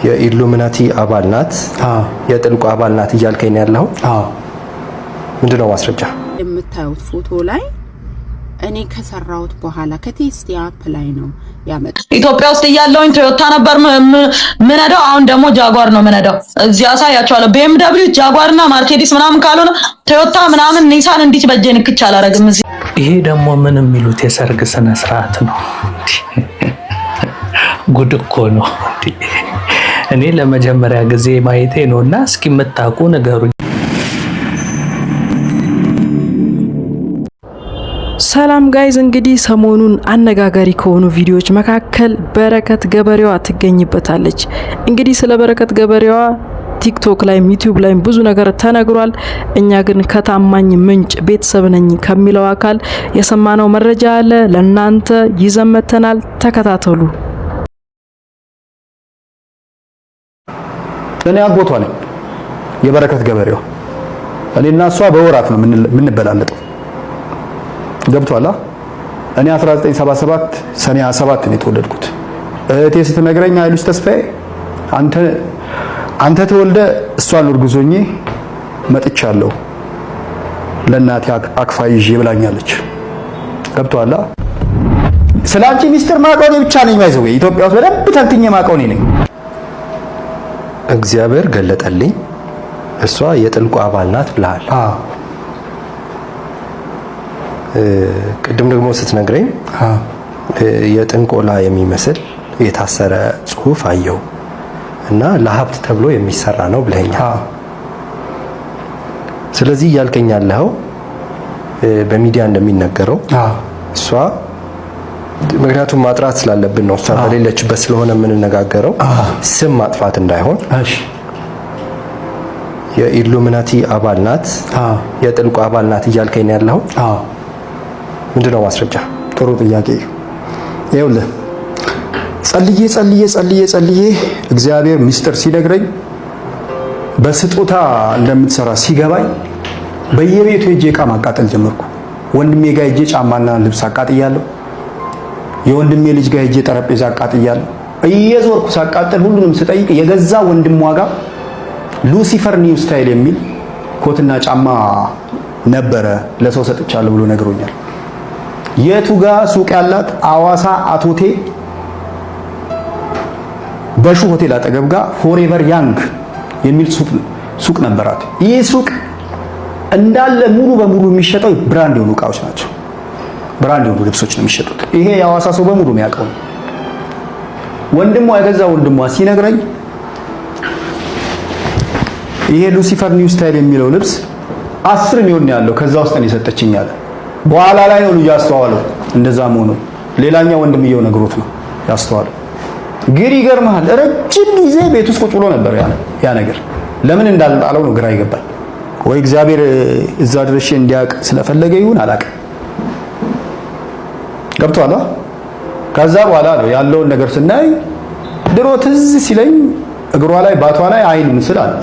የኢሉሚናቲ አባል ናት የጥልቁ አባል ናት እያልከኝ ያለው ምንድነው ማስረጃ? የምታዩት ፎቶ ላይ እኔ ከሰራውት በኋላ ከቴስት አፕ ላይ ነው ያመጣ። ኢትዮጵያ ውስጥ ያለውን ቶዮታ ነበር ምነዳው፣ አሁን ደግሞ ጃጓር ነው ምነዳው። እዚህ አሳያችኋለሁ። BMW ጃጓርና ማርኬዲስ ምናምን ካልሆነ ቶዮታ ምናምን ኒሳን እንዲት በጀን ክቻ አላረግም። እዚህ ይሄ ደግሞ ምን የሚሉት የሰርግ ስነ ስርዓት ነው። ጉድ እኮ ነው። እኔ ለመጀመሪያ ጊዜ ማየቴ ነውና እስኪ መታቁ ነገሩኝ። ሰላም ጋይዝ፣ እንግዲህ ሰሞኑን አነጋጋሪ ከሆኑ ቪዲዮዎች መካከል በረከት ገበሬዋ ትገኝበታለች። እንግዲህ ስለ በረከት ገበሬዋ ቲክቶክ ላይ ዩቲዩብ ላይ ብዙ ነገር ተነግሯል። እኛ ግን ከታማኝ ምንጭ ቤተሰብ ነኝ ከሚለው አካል የሰማነው መረጃ አለ፣ ለናንተ ይዘመተናል። ተከታተሉ። እኔ አጎቷ ነኝ የበረከት ገበሬው። እኔና እሷ በወራት ነው የምንበላለጠው። ገብቷላ። እኔ 1977 ሰኔ 27 ነው የተወለድኩት። እህቴ ስትነግረኝ ኃይሉስ ተስፋዬ አንተ ተወልደ እሷን እርጉዞኝ መጥቻለሁ ለእናቴ አክፋ ይዤ ብላኛለች። ገብቷላ። ስላንቺ ሚስጥር ማቀው እኔ ብቻ ነኝ። ባይዘው ኢትዮጵያ ውስጥ በደንብ ተንትኜ ማቀው እኔ ነኝ። እግዚአብሔር ገለጠልኝ እሷ የጥልቁ አባል ናት ብለሃል። ቅድም ደግሞ ስትነግረኝ የጥንቆላ የሚመስል የታሰረ ጽሁፍ አየው እና ለሀብት ተብሎ የሚሰራ ነው ብለኛል። ስለዚህ እያልከኝ ያለው በሚዲያ እንደሚነገረው እሷ ምክንያቱም ማጥራት ስላለብን ነው፣ እሷ በሌለችበት ስለሆነ የምንነጋገረው ስም ማጥፋት እንዳይሆን የኢሉሚናቲ አባል ናት የጥልቁ አባል ናት እያልከኝ ያለው ምንድነው ማስረጃ? ጥሩ ጥያቄ። ይኸውልህ ጸልዬ እግዚአብሔር ሚስጥር ሲነግረኝ በስጦታ እንደምትሰራ ሲገባኝ በየቤቱ ሄጄ ዕቃ ማቃጠል ጀመርኩ። ወንድሜ ጋር ሄጄ ጫማና ልብስ አቃጥያለሁ። የወንድሜ ልጅ ጋር ሄጄ ጠረጴዛ አቃጥያለሁ። እየዞርኩ ሳቃጥል ሁሉንም ስጠይቅ የገዛ ወንድሟ ጋር ሉሲፈር ኒው ስታይል የሚል ኮትና ጫማ ነበረ ለሰው ሰጥቻለሁ ብሎ ነግሮኛል። የቱ ጋር ሱቅ ያላት? አዋሳ አቶቴ በሹ ሆቴል አጠገብ ጋር ፎሬቨር ያንግ የሚል ሱቅ ነበራት። ይህ ሱቅ እንዳለ ሙሉ በሙሉ የሚሸጠው ብራንድ የሆኑ እቃዎች ናቸው። ብራንድ የሆኑ ልብሶች ነው የሚሸጡት። ይሄ የአዋሳ ሰው በሙሉ የሚያውቀው። ወንድሟ የገዛ ወንድሟ ሲነግረኝ ይሄ ሉሲፈር ኒው ስታይል የሚለው ልብስ 10 ሚሊዮን ያለው ከዛ ውስጥ ነው የሰጠችኝ አለ። በኋላ ላይ ነው ያስተዋለው እንደዛ መሆኑ። ሌላኛው ወንድምየው ነግሮት ነው ያስተዋለው። ግን ይገርምሃል ረጅም ጊዜ ቤት ውስጥ ቁጭ ብሎ ነበር ያ ነገር ለምን እንዳልጣለው ነው ግራ ይገባል። ወይ እግዚአብሔር እዛ ድረሽ እንዲያውቅ ስለፈለገ ይሁን አላውቅም። ገብቷል። ከዛ በኋላ ነው ያለውን ነገር ስናይ ድሮ ትዝ ሲለኝ እግሯ ላይ ባቷ ላይ አይን ምስል አለ።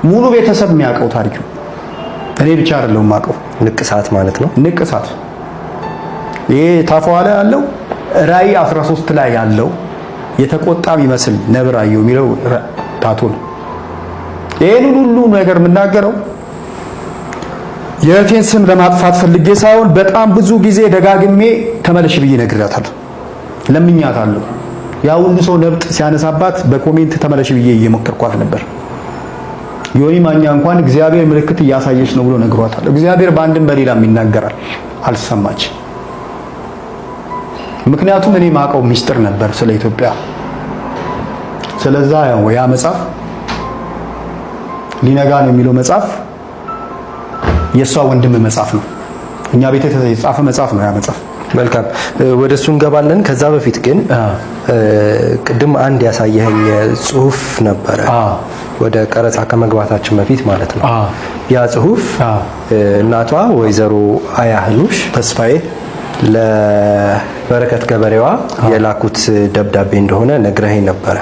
ሙሉ ቤተሰብ የሚያውቀው ታሪክ ነው። እኔ ብቻ አይደለም የማውቀው። ንቅሳት ማለት ነው። ንቅሳት ይሄ ታፏ ላይ ያለው ራእይ 13 ላይ ያለው የተቆጣ የሚመስል ነብር አየሁ የሚለው ታቶ ነው። ይሄን ሁሉ ነገር የምናገረው የእህቴን ስም ለማጥፋት ፈልጌ ሳይሆን በጣም ብዙ ጊዜ ደጋግሜ ተመለሽ ብዬ ነግራታለሁ፣ ለምኛታለሁ። ያ ሁሉ ሰው ነብጥ ሲያነሳባት በኮሜንት ተመለሽ ብዬ እየሞከርኳት ነበር። ዮኒ ማኛ እንኳን እግዚአብሔር ምልክት እያሳየች ነው ብሎ ነግሯታል። እግዚአብሔር በአንድም በሌላም ይናገራል፣ አልሰማች። ምክንያቱም እኔ ማቀው ሚስጥር ነበር ስለ ኢትዮጵያ። ስለዛ ያ መጽሐፍ ሊነጋ ነው የሚለው መጽሐፍ የሷ ወንድም መጽሐፍ ነው። እኛ ቤት የተጻፈ መጽሐፍ ነው ያ መጽሐፍ። መልካም ወደሱ እንገባለን። ከዛ በፊት ግን ቅድም አንድ ያሳየኸኝ ጽሁፍ ነበረ ወደ ቀረጻ ከመግባታችን በፊት ማለት ነው። ያ ጽሁፍ እናቷ ወይዘሮ አያህሉሽ ተስፋዬ ለበረከት ገበሬዋ የላኩት ደብዳቤ እንደሆነ ነግረኸኝ ነበረ።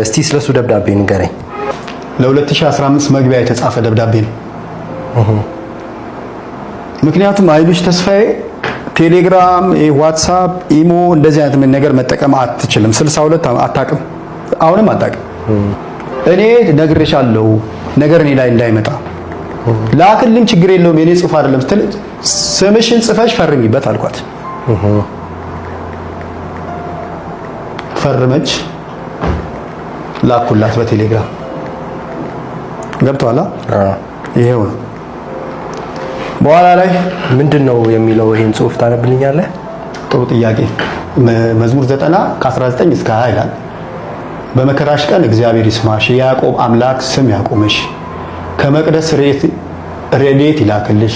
እስቲ ስለሱ ደብዳቤ ንገረኝ። ለ2015 መግቢያ የተጻፈ ደብዳቤ ነው። ምክንያቱም ኃይሉሽ ተስፋዬ ቴሌግራም፣ ዋትስአፕ፣ ኢሞ እንደዚህ አይነት ምን ነገር መጠቀም አትችልም። 62 አታውቅም፣ አሁንም አታውቅም። እኔ ነግሬሻለሁ ነገር እኔ ላይ እንዳይመጣ ላክልኝ ችግር የለውም የኔ ጽሑፍ አይደለም ስትል ስምሽን ጽፈሽ ፈርሚበት አልኳት። ፈርመች ላኩላት በቴሌግራም ገብቷላ። ይሄው ነው። በኋላ ላይ ምንድነው የሚለው ይሄን ጽሑፍ ታነብልኛለህ? ጥሩ ጥያቄ። መዝሙር 90 ከ19 እስከ 20 ይላል። በመከራሽ ቀን እግዚአብሔር ይስማሽ፣ የያዕቆብ አምላክ ስም ያቆምሽ፣ ከመቅደስ ረድኤት ይላክልሽ፣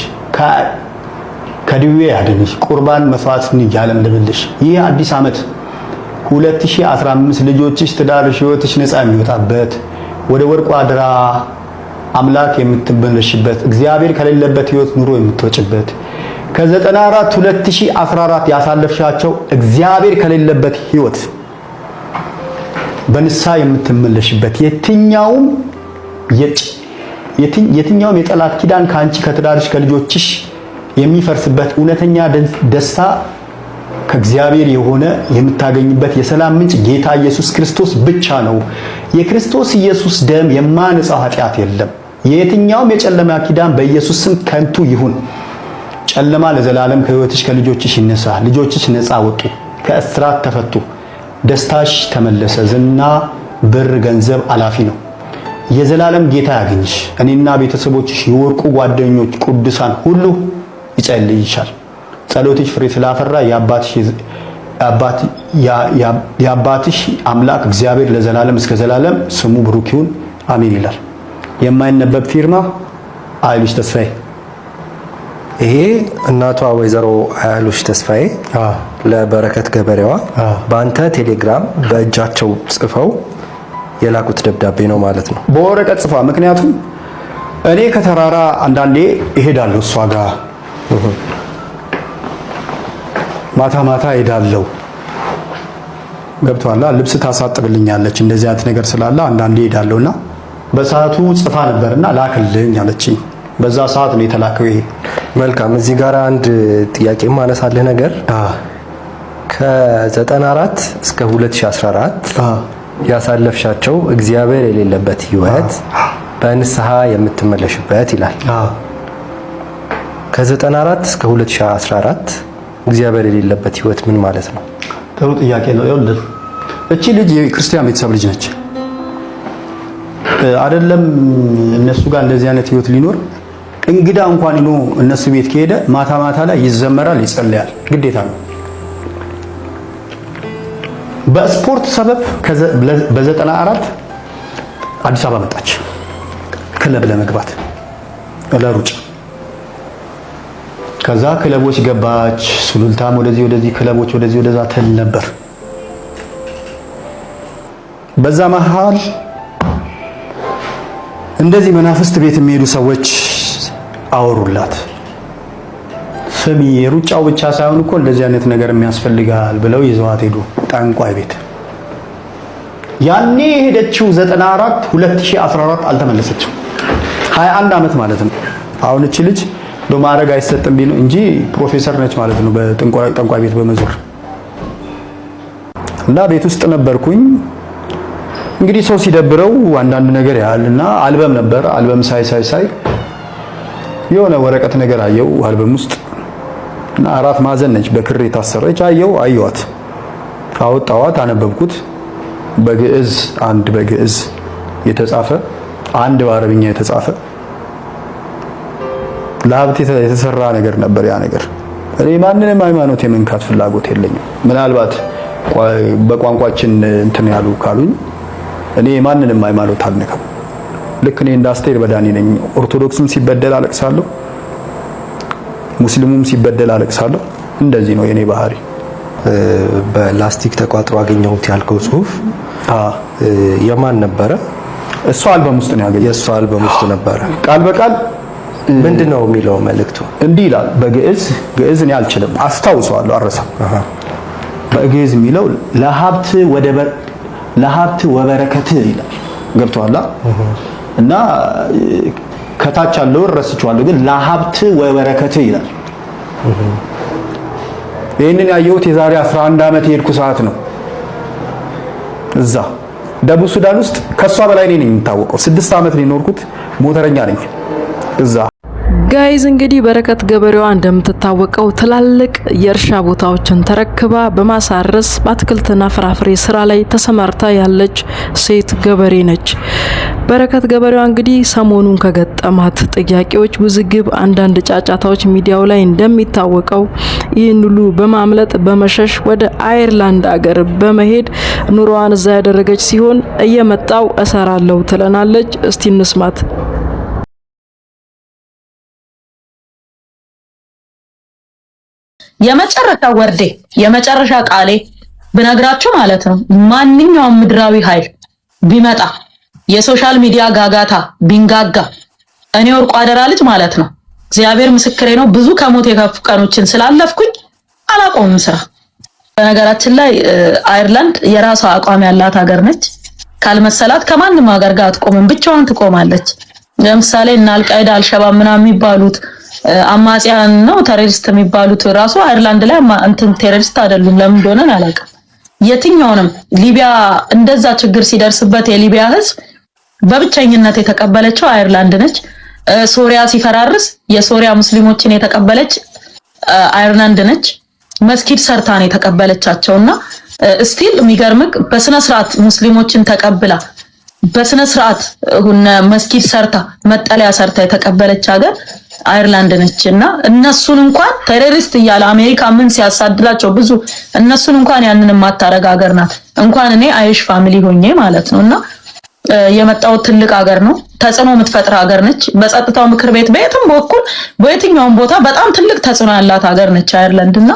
ከድዌ ያድንሽ፣ ቁርባን መስዋዕትን ያለምልምልሽ። ይህ አዲስ ዓመት 2015 ልጆችሽ፣ ትዳርሽ፣ ሕይወትሽ ነፃ የሚወጣበት ወደ ወርቁ አድራ አምላክ የምትመለሽበት እግዚአብሔር ከሌለበት ሕይወት ኑሮ የምትወጭበት ከ94 2014 ያሳለፍሻቸው እግዚአብሔር ከሌለበት ሕይወት በንስሐ የምትመለሽበት የትኛውም የጠላት ኪዳን ካንቺ ከትዳርሽ ከልጆችሽ የሚፈርስበት እውነተኛ ደስታ ከእግዚአብሔር የሆነ የምታገኝበት የሰላም ምንጭ ጌታ ኢየሱስ ክርስቶስ ብቻ ነው። የክርስቶስ ኢየሱስ ደም የማነጻው ኃጢአት የለም። የትኛውም የጨለማ ኪዳን በኢየሱስ ስም ከንቱ ይሁን። ጨለማ ለዘላለም ከሕይወትሽ ከልጆችሽ ይነሳ። ልጆችሽ ነፃ ወጡ፣ ከእስራት ተፈቱ፣ ደስታሽ ተመለሰ። ዝና፣ ብር፣ ገንዘብ አላፊ ነው። የዘላለም ጌታ ያገኝሽ። እኔና ቤተሰቦችሽ የወርቁ ጓደኞች ቅዱሳን ሁሉ ይጸልይሻል። ጸሎትሽ ፍሬ ስላፈራ የአባትሽ አምላክ እግዚአብሔር ለዘላለም እስከ ዘላለም ስሙ ብሩክ ይሁን አሜን ይላል። የማይነበብ ፊርማ አይሉሽ ተስፋዬ። ይሄ እናቷ ወይዘሮ አያሉሽ ተስፋዬ ለበረከት ገበሬዋ በአንተ ቴሌግራም በእጃቸው ጽፈው የላኩት ደብዳቤ ነው ማለት ነው። በወረቀት ጽፋ። ምክንያቱም እኔ ከተራራ አንዳንዴ እሄዳለሁ እሷ ጋር ማታ ማታ እሄዳለሁ። ገብቷላ። ልብስ ታሳጥብልኛለች። እንደዚህ አይነት ነገር ስላለ አንዳንዴ እሄዳለሁና በሰዓቱ ጽፋ ነበርና ላክልኝ አለችኝ። በዛ ሰዓት ነው የተላከው። ይሄ መልካም። እዚህ ጋር አንድ ጥያቄ ማነሳልህ ነገር ከ94 እስከ 2014 ያሳለፍሻቸው እግዚአብሔር የሌለበት ህይወት በንስሐ የምትመለሽበት ይላል። ከ94 እስከ 2014 እግዚአብሔር የሌለበት ህይወት ምን ማለት ነው? ጥሩ ጥያቄ ነው። ይኸውልህ እቺ ልጅ የክርስቲያን ቤተሰብ ልጅ ነች። አይደለም እነሱ ጋር እንደዚህ አይነት ህይወት ሊኖር እንግዳ እንኳን ሆኖ እነሱ ቤት ከሄደ ማታ ማታ ላይ ይዘመራል፣ ይጸልያል፣ ግዴታ ነው። በስፖርት ሰበብ በ94 አዲስ አበባ መጣች ክለብ ለመግባት ለሩጫ። ከዛ ክለቦች ገባች። ሱሉልታም ወደዚህ ክለቦች ወደዛ ተል ነበር። በዛ መሃል እንደዚህ መናፍስት ቤት የሚሄዱ ሰዎች አወሩላት። ስሚ የሩጫው ብቻ ሳይሆን እኮ እንደዚህ አይነት ነገር የሚያስፈልጋል ብለው ይዘዋት ሄዱ ጠንቋይ ቤት። ያኔ የሄደችው 94 2014 አልተመለሰችም። 21 ዓመት ማለት ነው። አሁን እቺ ልጅ በማዕረግ አይሰጥም ቢሉ እንጂ ፕሮፌሰር ነች ማለት ነው። በጠንቋይ ቤት በመዞር እና ቤት ውስጥ ነበርኩኝ። እንግዲህ ሰው ሲደብረው አንዳንድ ነገር ያህልና አልበም ነበር። አልበም ሳይ የሆነ ወረቀት ነገር አየው አልበም ውስጥ እና 4 ማዕዘን ነች በክር የታሰረች አየዋት። አወጣዋት፣ አነበብኩት። በግዕዝ አንድ በግዕዝ የተጻፈ አንድ በአረብኛ የተጻፈ ለሀብት የተሰራ ነገር ነበር። ያ ነገር እኔ ማንንም ሃይማኖት የመንካት ፍላጎት የለኝም። ምናልባት በቋንቋችን እንትን ያሉ ካሉኝ እኔ ማንንም ሃይማኖት አልነካም። ልክ እኔ እንደ አስቴር በዳኒ ነኝ። ኦርቶዶክስም ሲበደል አለቅሳለሁ፣ ሙስሊሙም ሲበደል አለቅሳለሁ። እንደዚህ ነው የኔ ባህሪ። በላስቲክ ተቋጥሮ አገኘሁት ያልከው ጽሁፍ የማን ነበረ? እሷ አልበም ውስጥ ነው ያገኘው። የእሷ አልበም ውስጥ ነበረ። ቃል በቃል ምንድነው የሚለው መልእክቱ? እንዲህ ይላል በግዕዝ እኔ አልችልም፣ አስታውሰዋለሁ፣ አረሳም። በግዕዝ የሚለው ለሀብት ወበረከት ይላል። ገብቶሃል? እና ከታች ያለው ረስቼዋለሁ፣ ግን ለሀብት ወበረከት ይላል። ይሄንን ያየሁት የዛሬ 11 ዓመት የሄድኩ ሰዓት ነው። እዛ ደቡብ ሱዳን ውስጥ ከሷ በላይ ነኝ የምታወቀው። 6 ዓመት ነው የኖርኩት። ሞተረኛ ነኝ እዛ። ጋይዝ እንግዲህ በረከት ገበሬዋ እንደምትታወቀው ትላልቅ የእርሻ ቦታዎችን ተረክባ በማሳረስ በአትክልትና ፍራፍሬ ስራ ላይ ተሰማርታ ያለች ሴት ገበሬ ነች። በረከት ገበሬዋ እንግዲህ ሰሞኑን ከገጠማት ጥያቄዎች፣ ውዝግብ፣ አንዳንድ ጫጫታዎች ሚዲያው ላይ እንደሚታወቀው ይህን ሁሉ በማምለጥ በመሸሽ ወደ አየርላንድ አገር በመሄድ ኑሮዋን እዛ ያደረገች ሲሆን እየመጣው እሰራለሁ ትለናለች። እስቲ እንስማት። የመጨረሻ ወርዴ የመጨረሻ ቃሌ ብነግራችሁ ማለት ነው ማንኛውም ምድራዊ ኃይል ቢመጣ የሶሻል ሚዲያ ጋጋታ ቢንጋጋ እኔ ወርቁ አደራ ልጅ ማለት ነው እግዚአብሔር ምስክሬ ነው ብዙ ከሞት የከፉ ቀኖችን ስላለፍኩኝ አላቆምም ስራ። በነገራችን ላይ አየርላንድ የራሷ አቋም ያላት ሀገር ነች። ካልመሰላት ከማንም ሀገር ጋር አትቆምም፣ ብቻዋን ትቆማለች። ለምሳሌ እና አልቃይዳ አልሸባብ ምናምን የሚባሉት አማጺያን ነው ቴሮሪስት የሚባሉት ራሱ አየርላንድ ላይ እንትን ቴሮሪስት አይደሉም። ለምን እንደሆነ አላውቅም። የትኛውንም ሊቢያ እንደዛ ችግር ሲደርስበት የሊቢያ ህዝብ በብቸኝነት የተቀበለችው አየርላንድ ነች። ሶሪያ ሲፈራርስ የሶሪያ ሙስሊሞችን የተቀበለች አየርላንድ ነች። መስጊድ ሰርታን የተቀበለቻቸውና ስቲል የሚገርምክ በስነ ስርዓት ሙስሊሞችን ተቀብላ በስነ ስርዓት መስጊድ ሰርታ መጠለያ ሰርታ የተቀበለች ሀገር አየርላንድ ነችና እነሱን እንኳን ቴሮሪስት እያለ አሜሪካ ምን ሲያሳድላቸው ብዙ እነሱን እንኳን ያንንም ማታረግ ሀገር ናት። እንኳን እኔ አይሽ ፋሚሊ ሆኜ ማለት ነውና የመጣው ትልቅ ሀገር ነው። ተጽዕኖ የምትፈጥር ሀገር ነች። በጸጥታው ምክር ቤት በየትም በኩል በየትኛውም ቦታ በጣም ትልቅ ተጽዕኖ ያላት ሀገር ነች አየርላንድና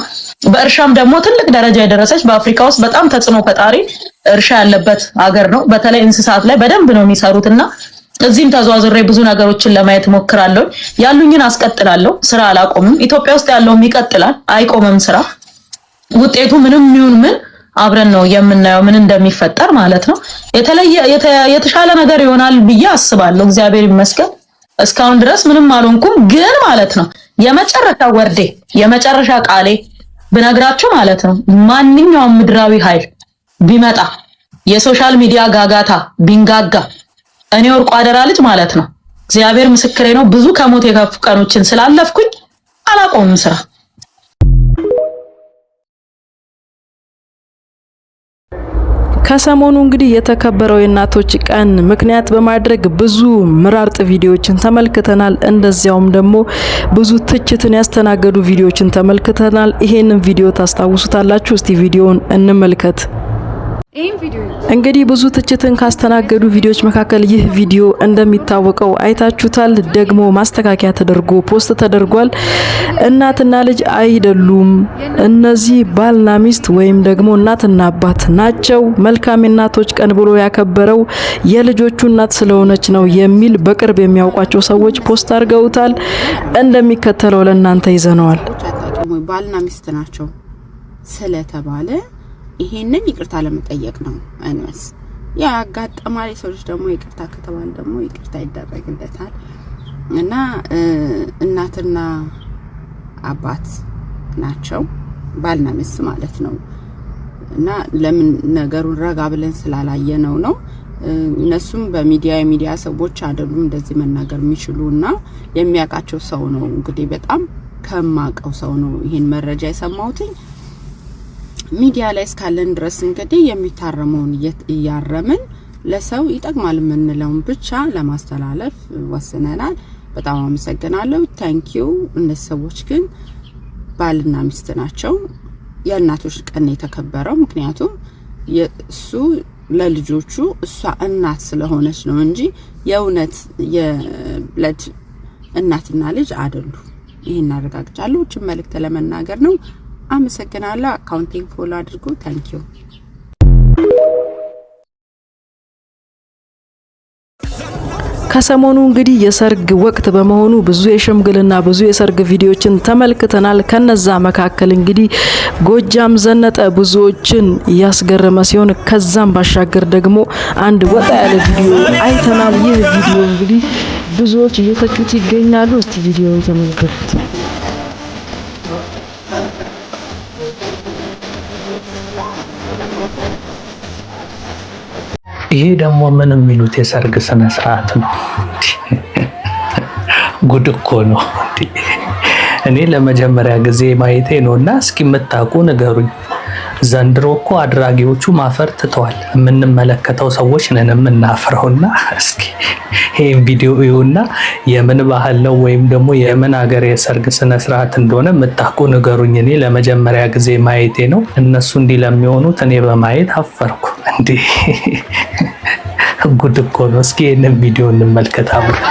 በእርሻም ደግሞ ትልቅ ደረጃ የደረሰች በአፍሪካ ውስጥ በጣም ተጽዕኖ ፈጣሪ እርሻ ያለበት ሀገር ነው። በተለይ እንስሳት ላይ በደንብ ነው የሚሰሩትና እዚህም ተዟዙሬ ብዙ ነገሮችን ለማየት ሞክራለሁ። ያሉኝን አስቀጥላለሁ። ስራ አላቆምም። ኢትዮጵያ ውስጥ ያለውም ይቀጥላል፣ አይቆምም ስራ። ውጤቱ ምንም ይሁን ምን አብረን ነው የምናየው ምን እንደሚፈጠር ማለት ነው። የተሻለ ነገር ይሆናል ብዬ አስባለሁ። እግዚአብሔር ይመስገን እስካሁን ድረስ ምንም አልሆንኩም። ግን ማለት ነው የመጨረሻ ወርዴ የመጨረሻ ቃሌ ብነግራችሁ ማለት ነው ማንኛውም ምድራዊ ኃይል ቢመጣ የሶሻል ሚዲያ ጋጋታ ቢንጋጋ እኔ ወርቁ አደራ ልጅ ማለት ነው እግዚአብሔር ምስክሬ ነው ብዙ ከሞት የከፉ ቀኖችን ስላለፍኩኝ አላቆምም ስራ። ከሰሞኑ እንግዲህ የተከበረው የእናቶች ቀን ምክንያት በማድረግ ብዙ ምራርጥ ቪዲዮዎችን ተመልክተናል። እንደዚያውም ደግሞ ብዙ ትችትን ያስተናገዱ ቪዲዮዎችን ተመልክተናል። ይሄንን ቪዲዮ ታስታውሱታላችሁ? እስቲ ቪዲዮውን እንመልከት። እንግዲህ ብዙ ትችትን ካስተናገዱ ቪዲዮዎች መካከል ይህ ቪዲዮ እንደሚታወቀው አይታችሁታል። ደግሞ ማስተካከያ ተደርጎ ፖስት ተደርጓል። እናትና ልጅ አይደሉም፣ እነዚህ ባልና ሚስት ወይም ደግሞ እናትና አባት ናቸው። መልካም የእናቶች ቀን ብሎ ያከበረው የልጆቹ እናት ስለሆነች ነው የሚል በቅርብ የሚያውቋቸው ሰዎች ፖስት አድርገውታል። እንደሚከተለው ለእናንተ ይዘነዋል። ባልና ሚስት ናቸው ስለተባለ ይሄንን ይቅርታ ለመጠየቅ ነው አንመስ ያጋጠማል። ሰዎች ደግሞ ይቅርታ ከተባለ ደግሞ ይቅርታ ይደረግለታል እና እናትና አባት ናቸው ባልና ሚስት ማለት ነው። እና ለምን ነገሩን ረጋ ብለን ስላላየነው ነው። እነሱም የሚዲያ ሰዎች አይደሉም እንደዚህ መናገር የሚችሉና የሚያውቃቸው ሰው ነው። እንግዲህ በጣም ከማቀው ሰው ነው ይሄን መረጃ የሰማሁት። ሚዲያ ላይ እስካለን ድረስ እንግዲህ የሚታረመውን እያረምን ለሰው ይጠቅማል የምንለውን ብቻ ለማስተላለፍ ወስነናል። በጣም አመሰግናለሁ። ታንክ ዩ። እነዚህ ሰዎች ግን ባልና ሚስት ናቸው። የእናቶች ቀን የተከበረው ምክንያቱም የሱ ለልጆቹ እሷ እናት ስለሆነች ነው እንጂ የእውነት የብለድ እናትና ልጅ አይደሉም። ይሄን አረጋግጫለሁ። እቺ መልእክት ለመናገር ነው። አመሰግናለሁ። አካውንቲንግ ፎሎ አድርጉ። ታንክ ዩ። ከሰሞኑ እንግዲህ የሰርግ ወቅት በመሆኑ ብዙ የሽምግልና ብዙ የሰርግ ቪዲዮዎችን ተመልክተናል። ከነዛ መካከል እንግዲህ ጎጃም ዘነጠ ብዙዎችን ያስገረመ ሲሆን ከዛም ባሻገር ደግሞ አንድ ወጣ ያለ ቪዲዮ አይተናል። ይህ ቪዲዮ እንግዲህ ብዙዎች እየተቹት ይገኛሉ። እስቲ ቪዲዮውን ተመልከቱት። ይሄ ደግሞ ምን የሚሉት የሰርግ ስነ ስርዓት ነው? ጉድ እኮ ነው። እኔ ለመጀመሪያ ጊዜ ማየቴ ነውና እስኪ የምታውቁ ንገሩኝ። ዘንድሮ እኮ አድራጊዎቹ ማፈር ትተዋል። የምንመለከተው ሰዎች ነን የምናፍረውና እስኪ ይሄን ቪዲዮ እዩና የምን ባህል ነው ወይም ደግሞ የምን ሀገር የሰርግ ስነ ስርዓት እንደሆነ የምታውቁ ንገሩኝ። እኔ ለመጀመሪያ ጊዜ ማየቴ ነው። እነሱ እንዲህ ለሚሆኑት እኔ በማየት አፈርኩ። እንዴ ጉድ እኮ ነው። እስኪ ይሄንን ቪዲዮ እንመልከት አብረን።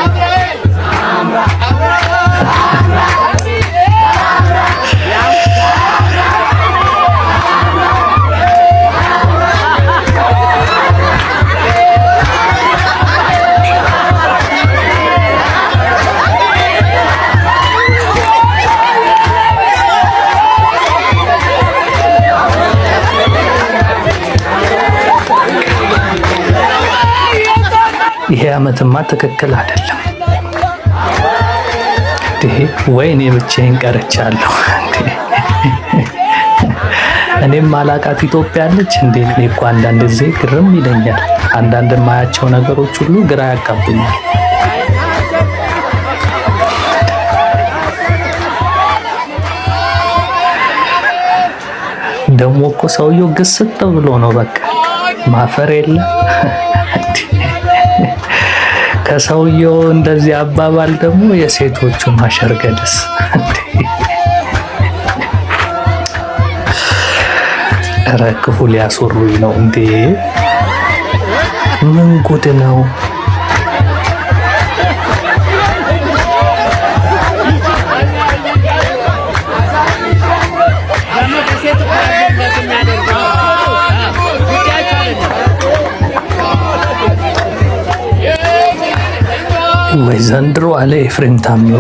ይሄ አመትማ ትክክል አይደለም። ወይኔ ብቻዬን ቀርቻለሁ። እኔም ማላቃት ኢትዮጵያ አለች እንዴ? እኔ እኮ አንዳንድ ጊዜ ግርም ይለኛል። አንዳንድ የማያቸው ነገሮች ሁሉ ግራ ያጋቡኛል። ደግሞ እኮ ሰውየው ግስጥ ብሎ ነው በቃ ማፈር የለ። ከሰውየው እንደዚህ አባባል ደግሞ የሴቶቹ ማሸርገድስ ረክፉ ሊያስወሩኝ ነው እንዴ? ምን ጉድ ነው? ወይ ዘንድሮ አለ ኤፍሬም ታምሩ።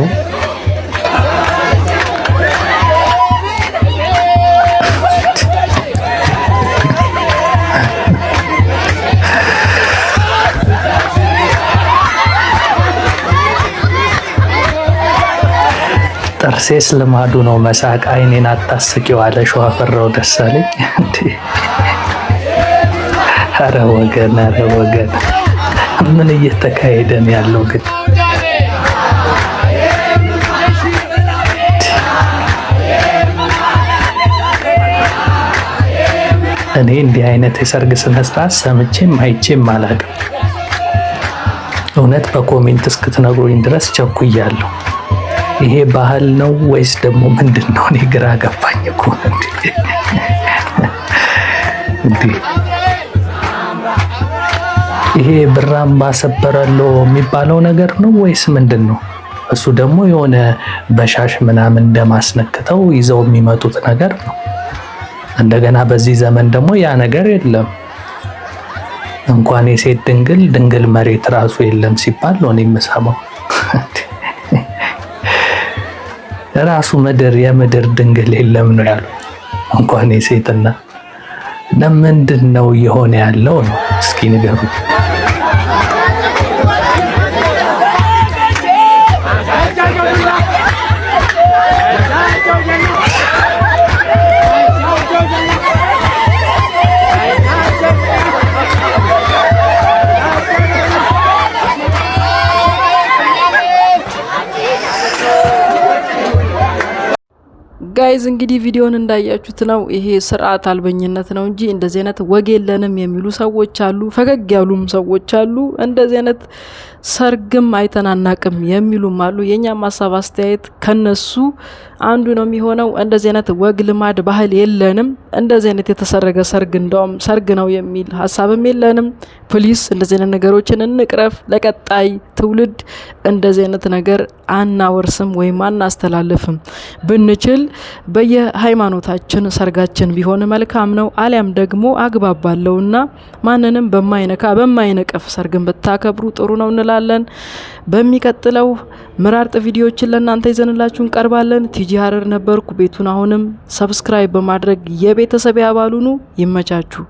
ጥርሴስ ልማዱ ነው መሳቅ፣ አይኔን አታስቂው አለ ሸዋፈራው ደሳለኝ። ኧረ ወገን፣ ኧረ ወገን ምን እየተካሄደ ነው ያለው ግን? እኔ እንዲህ አይነት የሰርግ ስነ ስርዓት ሰምቼም አይቼም አላውቅም። እውነት በኮሜንት እስክትነግሩኝ ድረስ ቸኩያለሁ። ይሄ ባህል ነው ወይስ ደግሞ ምንድን ነው? እኔ ግራ ገባኝ እኮ እንዴ። ይሄ ብራምባ ሰበረለው የሚባለው ነገር ነው ወይስ ምንድን ነው? እሱ ደግሞ የሆነ በሻሽ ምናምን እንደማስነክተው ይዘው የሚመጡት ነገር ነው። እንደገና በዚህ ዘመን ደግሞ ያ ነገር የለም። እንኳን የሴት ድንግል መሬት ራሱ የለም ሲባል ነው የምሰማው። ራሱ የምድር ድንግል የለም ነው ያሉ። እንኳን የሴትና ለምንድን ነው እየሆነ ያለው ነው? እስኪ ንገሩ። ጋይዝ እንግዲህ ቪዲዮን እንዳያችሁት ነው። ይሄ ስርዓት አልበኝነት ነው እንጂ እንደዚህ አይነት ወግ የለንም የሚሉ ሰዎች አሉ። ፈገግ ያሉም ሰዎች አሉ። እንደዚህ አይነት ሰርግም አይተናናቅም የሚሉም አሉ። የኛም ሀሳብ አስተያየት ከነሱ አንዱ ነው የሚሆነው። እንደዚህ አይነት ወግ ልማድ ባህል የለንም። እንደዚህ አይነት የተሰረገ ሰርግ እንደውም ሰርግ ነው የሚል ሀሳብም የለንም። ፕሊስ እንደዚህ አይነት ነገሮችን እንቅረፍ። ለቀጣይ ትውልድ እንደዚህ አይነት ነገር አናወርስም ወይም አናስተላልፍም። ብንችል በየሃይማኖታችን ሰርጋችን ቢሆን መልካም ነው። አሊያም ደግሞ አግባብ ባለውና ማንንም በማይነካ በማይነቀፍ ሰርግን ብታከብሩ ጥሩ ነው እንላለን። በሚቀጥለው ምራርጥ ቪዲዮዎችን ለእናንተ ይዘንላችሁ እንቀርባለን። ቲጂ ሀረር ነበርኩ። ቤቱን አሁንም ሰብስክራይብ በማድረግ የቤተሰብ አባሉ ሁኑ። ይመቻችሁ።